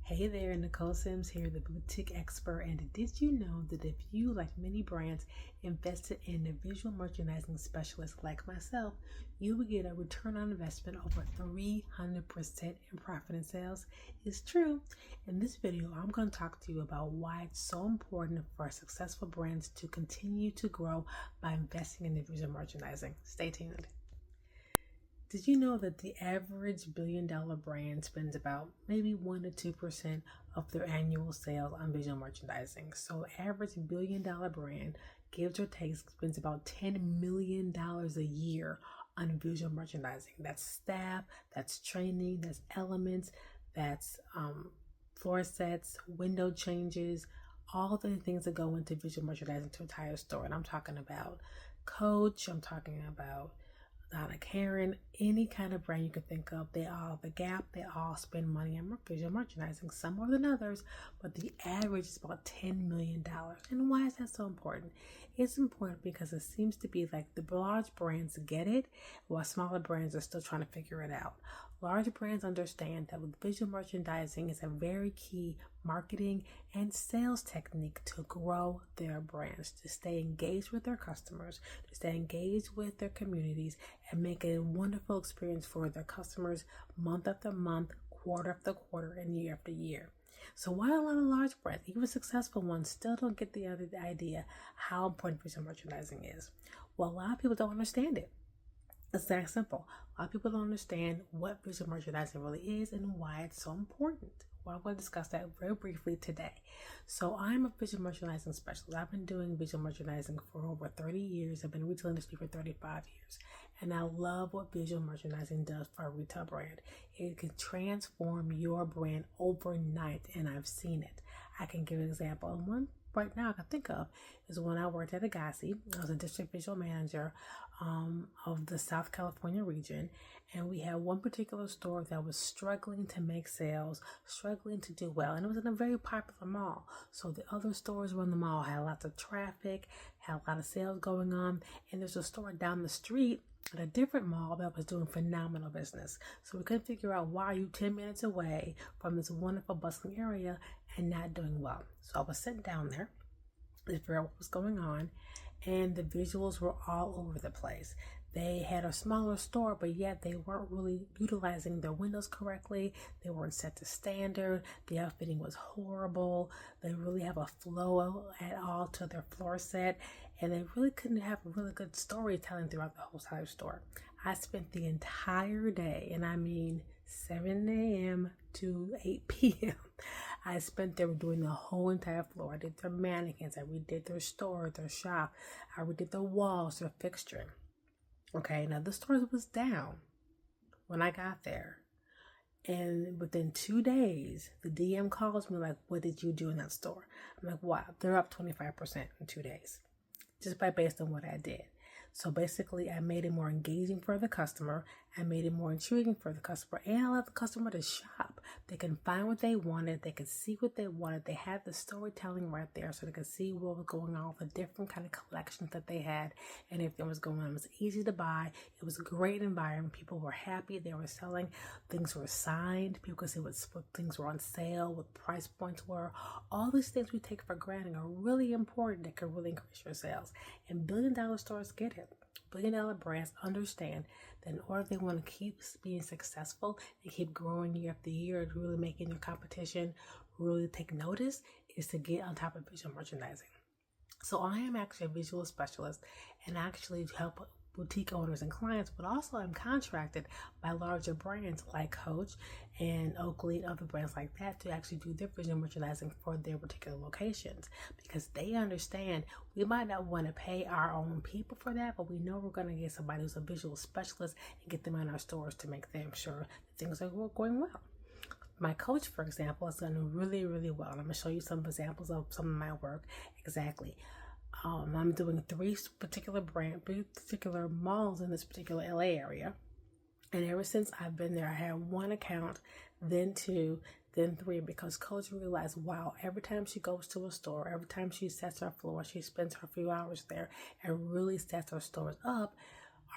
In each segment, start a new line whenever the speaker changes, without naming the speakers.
Hey there, Nicole Sims here, the boutique expert. And did you know that if you, like many brands, invested in a visual merchandising specialist like myself, you would get a return on investment over 300% in profit and sales? It's true. In this video, I'm going to talk to you about why it's so important for successful brands to continue to grow by investing in the visual merchandising. Stay tuned. Did you know that the average billion-dollar brand spends about maybe 1 to 2% of their annual sales on visual merchandising? So, average billion-dollar brand, gives or takes, spends about $10 million a year on visual merchandising. That's staff, that's training, that's elements, that's floor sets, window changes, all the things that go into visual merchandising to entire store. And I'm talking about Coach, I'm talking about Donna Karan, any kind of brand you could think of, the Gap, they all spend money on visual merchandising, some more than others, but the average is about $10 million. And why is that so important? It's important because it seems to be like the large brands get it, while smaller brands are still trying to figure it out. Large brands understand that with visual merchandising is a very key marketing and sales technique to grow their brands, to stay engaged with their customers, to stay engaged with their communities, and make a wonderful experience for their customers month after month, quarter after quarter, and year after year. So why a lot of large brands, even successful ones, still don't get the idea how important visual merchandising is? Well, a lot of people don't understand it. It's that simple. A lot of people don't understand what visual merchandising really is and why it's so important. Well, I'm going to discuss that very briefly today. So I'm a visual merchandising specialist. I've been doing visual merchandising for over 30 years. I've been in the retail industry for 35 years. And I love what visual merchandising does for a retail brand. It can transform your brand overnight, and I've seen it. I can give an example. And one right now I can think of is when I worked at Agassi. I was a district visual manager of the South California region, and we had one particular store that was struggling to make sales, struggling to do well, and it was in a very popular mall. So the other stores around the mall had lots of traffic, had a lot of sales going on, and there's a store down the street at a different mall that was doing phenomenal business. So we couldn't figure out, why are you 10 minutes away from this wonderful bustling area and not doing well? So I was sitting down there to figure out what was going on, and the visuals were all over the place. They had a smaller store, but yet they weren't really utilizing their windows correctly. They weren't set to standard. The outfitting was horrible. They really have a flow at all to their floor set, and they really couldn't have really good storytelling throughout the whole entire store. I spent the entire day, and I mean 7 a.m. to 8 p.m. I spent there doing the whole entire floor. I did their mannequins, I redid their store, their shop, I redid the walls, their fixturing. Okay, now the store was down when I got there. And within 2 days, the DM calls me like, what did you do in that store? I'm like, wow, they're up 25% in 2 days, just based on what I did. So basically, I made it more engaging for the customer. I made it more intriguing for the customer. And I allowed the customer to shop. They can find what they wanted. They could see what they wanted. They had the storytelling right there, so they could see what was going on with the different kind of collections that they had and everything was going on. It was easy to buy. It was a great environment. People were happy. They were selling. Things were signed. People could see what things were on sale, what price points were. All these things we take for granted are really important. That could really increase your sales. And billion-dollar stores get it. Billion-dollar brands understand that in order they want to keep being successful and keep growing year after year and really making their competition really take notice, is to get on top of visual merchandising. So I am actually a visual specialist and actually help boutique owners and clients, but also I'm contracted by larger brands like Coach and Oakley and other brands like that to actually do their visual merchandising for their particular locations, because they understand we might not want to pay our own people for that, but we know we're going to get somebody who's a visual specialist and get them in our stores to make them sure that things are going well. My Coach, for example, has done really, really well. I'm going to show you some examples of some of my work exactly. I'm doing 3 particular malls in this particular LA area. And ever since I've been there, I had 1 account, then 2, then 3, because Coach realized, wow, every time she goes to a store, every time she sets her floor, she spends her few hours there and really sets her stores up,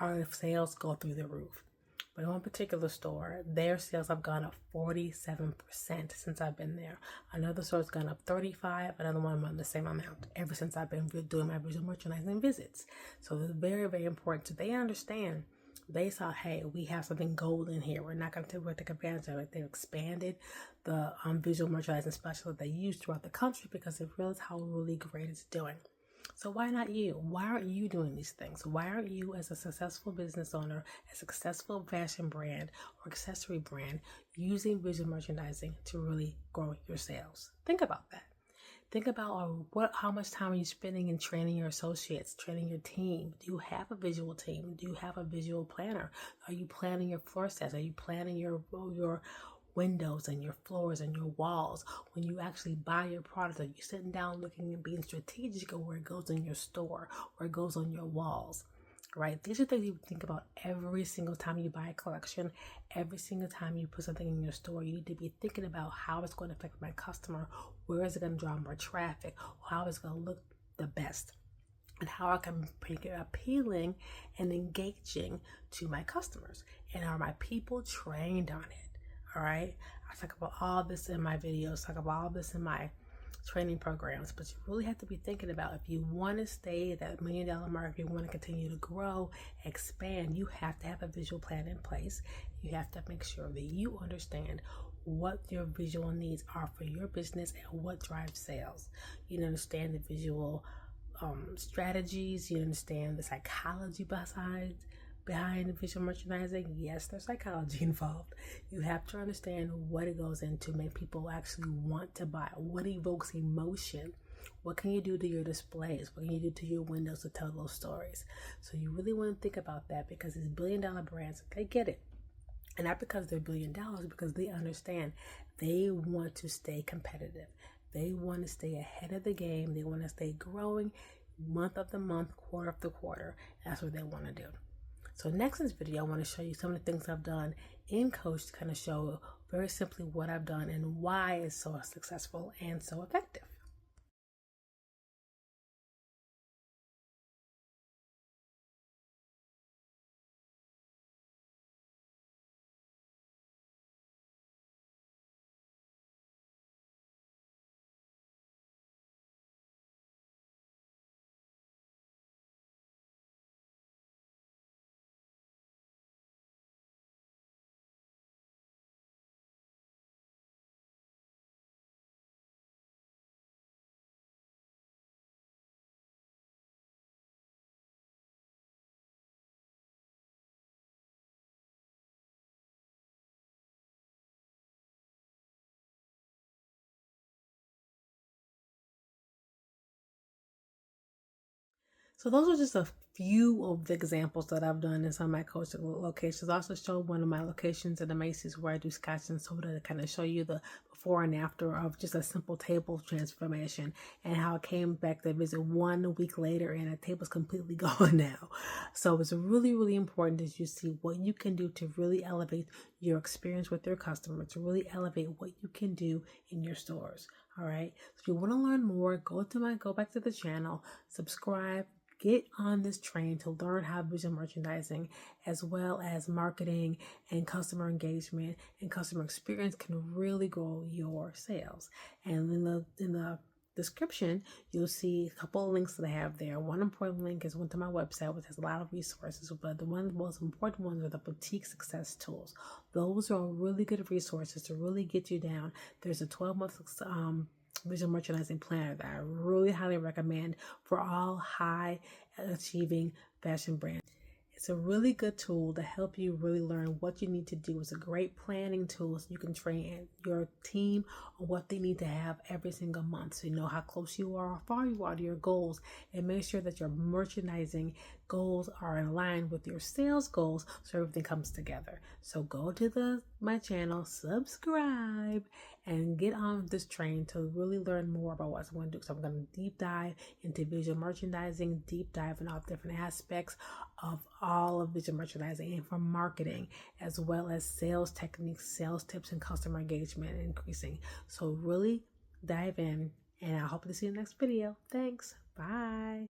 our sales go through the roof. But one particular store, their sales have gone up 47% since I've been there. Another store's gone up 35%, another one the same amount ever since I've been doing my visual merchandising visits. So it's very, very important. So they understand. They saw, hey, we have something golden here. We're not going to take advantage of it. They've expanded the visual merchandising specialist they use throughout the country because they realize how really great it's doing. So why not you? Why aren't you doing these things? Why aren't you, as a successful business owner, a successful fashion brand or accessory brand, using visual merchandising to really grow your sales? Think about that. Think about how much time are you spending in training your associates, training your team? Do you have a visual team? Do you have a visual planner? Are you planning your floor sets? Are you planning your windows and your floors and your walls? When you actually buy your product, are you sitting down looking and being strategic of where it goes in your store, where it goes on your walls? Right? These are things you think about every single time you buy a collection, every single time you put something in your store. You need to be thinking about how it's going to affect my customer, where is it going to draw more traffic, how it's going to look the best, and how I can make it appealing and engaging to my customers. And are my people trained on it? All right? I talk about all this in my videos, talk about all this in my training programs, but you really have to be thinking about, if you want to stay at that $1 million mark, if you want to continue to grow, expand, you have to have a visual plan in place. You have to make sure that you understand what your visual needs are for your business and what drives sales. You understand the visual strategies. You understand the psychology behind visual merchandising. Yes, there's psychology involved. You have to understand what it goes into make people actually want to buy. What evokes emotion? What can you do to your displays? What can you do to your windows to tell those stories? So you really want to think about that, because these $1 billion brands, they get it. And not because they're $1 billion, because they understand they want to stay competitive. They want to stay ahead of the game. They want to stay growing month after month, quarter after quarter. That's what they want to do. So next in this video, I want to show you some of the things I've done in Coach to kind of show very simply what I've done and why it's so successful and so effective. So those are just a few of the examples that I've done in some of my coaching locations. I also showed one of my locations at the Macy's where I do scotch and soda to kind of show you the before and after of just a simple table transformation and how it came back to visit 1 week later and the table's completely gone now. So it's really, really important that you see what you can do to really elevate your experience with your customer, to really elevate what you can do in your stores. All right. So if you want to learn more, go back to the channel, subscribe, get on this train to learn how visual merchandising, as well as marketing and customer engagement and customer experience, can really grow your sales. And in the description, you'll see a couple of links that I have there. One important link is one to my website, which has a lot of resources, but the most important ones are the boutique success tools. Those are really good resources to really get you down. There's a 12-month visual merchandising planner that I really highly recommend for all high achieving fashion brands. It's a really good tool to help you really learn what you need to do. It's a great planning tool so you can train your team on what they need to have every single month, so you know how close you are, how far you are to your goals, and make sure that your merchandising goals are in line with your sales goals so everything comes together. So go to my channel, subscribe, and get on this train to really learn more about what I'm going to do. So I'm going to deep dive into visual merchandising, deep dive in all different aspects of all of visual merchandising and from marketing, as well as sales techniques, sales tips, and customer engagement increasing. So really dive in, and I hope to see you in the next video. Thanks. Bye.